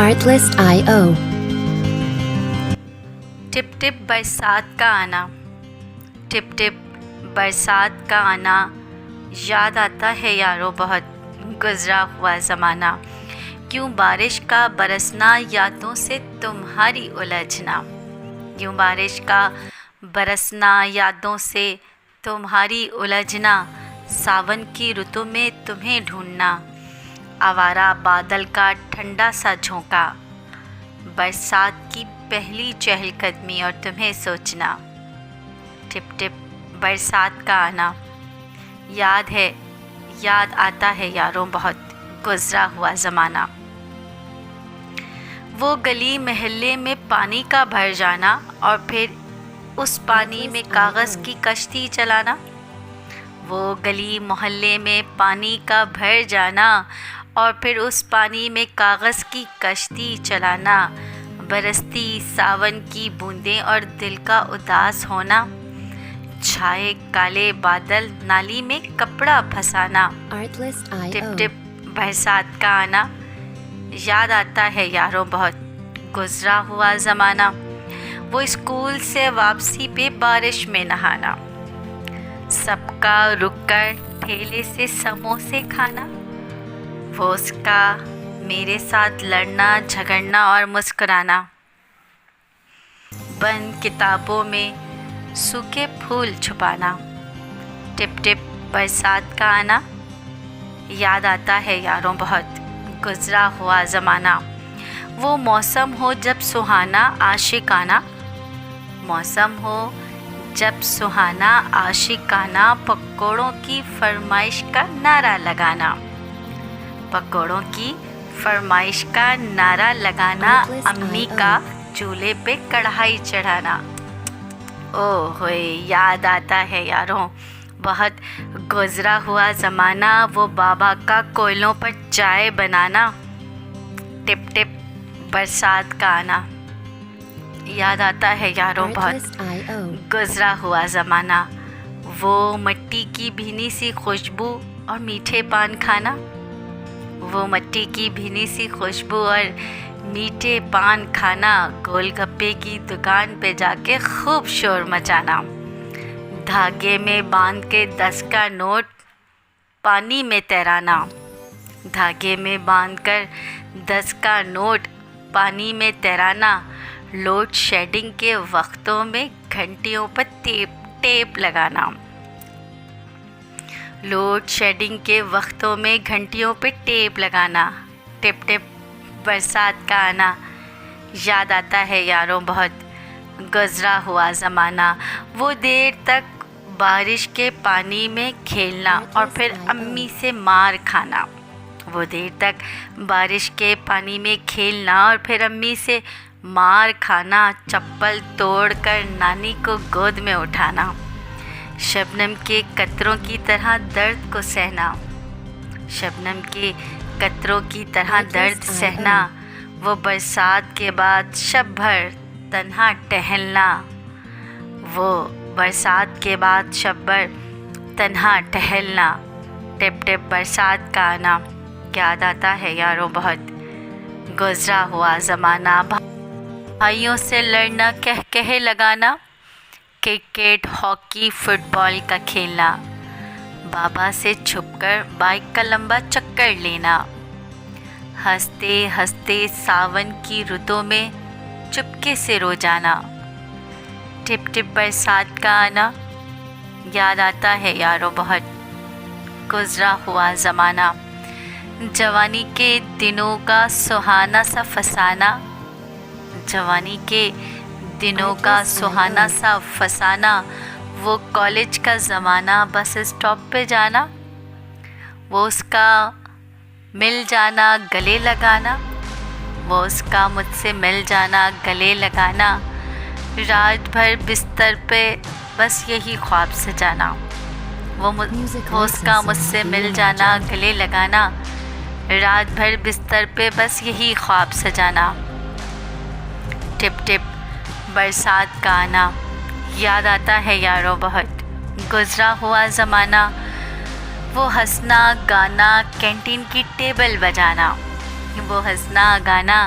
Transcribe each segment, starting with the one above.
Artlist.io. Tip tip बरसात का आना, टिप टिप बरसात का आना, याद आता है यारों बहुत गुजरा हुआ ज़माना। क्यों बारिश का बरसना, यादों से तुम्हारी उलझना। क्यों बारिश का बरसना, यादों से तुम्हारी उलझना। सावन की ऋतु में तुम्हें ढूंढना, आवारा बादल का ठंडा सा झोंका। बरसात की पहली चहलकदमी और तुम्हें सोचना। टिप टिप बरसात का आना, याद आता है यारों बहुत गुजरा हुआ ज़माना। वो गली महल्ले में पानी का भर जाना और फिर उस पानी में कागज़ की कश्ती चलाना। वो गली मोहल्ले में पानी का भर जाना और फिर उस पानी में कागज़ की कश्ती चलाना। बरसती सावन की बूंदें और दिल का उदास होना। छाए काले बादल, नाली में कपड़ा फंसाना। टिप टिप बरसात का आना, याद आता है यारों बहुत गुजरा हुआ ज़माना। वो स्कूल से वापसी पे बारिश में नहाना, सबका रुककर ठेले से समोसे खाना। वो उसका मेरे साथ लड़ना झगड़ना और मुस्कुराना। बंद किताबों में सूखे फूल छुपाना। टिप टिप बरसात का आना, याद आता है यारों बहुत गुजरा हुआ ज़माना। वो मौसम हो जब सुहाना आशिकाना, मौसम हो जब सुहाना आशिकाना। पकौड़ों की फरमाइश का नारा लगाना, पकौड़ों की फरमाइश का नारा लगाना। अम्मी का चूल्हे पे कढ़ाई चढ़ाना। ओह होए, याद आता है यारों बहुत गुजरा हुआ ज़माना। वो बाबा का कोयलों पर चाय बनाना। टिप टिप बरसात का आना, याद आता है यारों बहुत गुजरा हुआ ज़माना। वो मिट्टी की भीनी सी खुशबू और मीठे पान खाना। वो मिट्टी की भीनी सी खुशबू और मीठे पान खाना। गोलगप्पे की दुकान पे जाके खूब शोर मचाना। धागे में बांध के 10 का नोट पानी में तैराना। धागे में बांधकर 10 का नोट पानी में तैराना। लोड शेडिंग के वक्तों में घंटियों पर टेप लगाना। लोड शेडिंग के वक्तों में घंटियों पे टेप लगाना। टिप टिप बरसात का आना, याद आता है यारों बहुत गुजरा हुआ ज़माना। वो देर तक बारिश के पानी में खेलना और फिर अम्मी से मार खाना। वो देर तक बारिश के पानी में खेलना और फिर अम्मी से मार खाना। चप्पल तोड़कर नानी को गोद में उठाना। शबनम के कतरों की तरह दर्द को सहना, शबनम के कतरों की तरह दर्द सहना। वो बरसात के बाद शब भर तन्हा टहलना। वो बरसात के बाद शब भर तन्हा टहलना। टिप टिप बरसात का आना, याद आता है यारों बहुत गुजरा हुआ ज़माना। भाइयों से लड़ना, कह लगाना। क्रिकेट हॉकी फुटबॉल का खेलना। बाबा से छुपकर बाइक का लंबा चक्कर लेना। हंसते हंसते सावन की ऋतु में चुपके से रो जाना। टिप टिप बरसात का आना, याद आता है यारों बहुत गुजरा हुआ ज़माना। जवानी के दिनों का सुहाना सा फसाना। जवानी के दिनों का सुहाना सा फसाना। वो कॉलेज का ज़माना, बस स्टॉप पे जाना। वो उसका मिल जाना, गले लगाना। वो उसका मुझसे मिल जाना, गले लगाना। रात भर बिस्तर पे बस यही ख्वाब सजाना। वो उसका मुझसे मिल जाना, गले लगाना। रात भर बिस्तर पे बस यही ख्वाब सजाना। टिप टिप बरसात का आना, याद आता है यारों बहुत गुजरा हुआ ज़माना। वो हंसना गाना, कैंटीन की टेबल बजाना। वो हंसना गाना,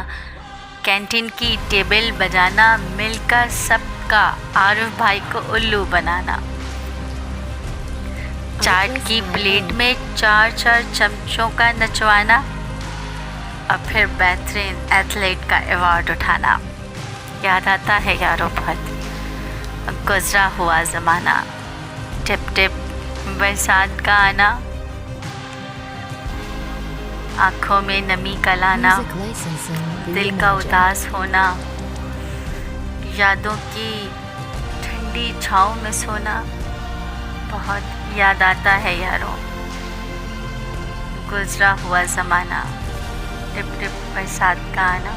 कैंटीन की टेबल बजाना, मिलकर सबका आरिफ भाई को उल्लू बनाना, चाट की प्लेट में 4-4 चमचों का नचवाना और फिर बेहतरीन एथलीट का अवार्ड उठाना। याद आता है यारों बहुत गुजरा हुआ ज़माना, टिप टिप बरसात का आना, आँखों में नमी का लाना, दिल का उदास होना, यादों की ठंडी छाँव में सोना। बहुत याद आता है यारों गुजरा हुआ ज़माना, टिप टिप बरसात का आना।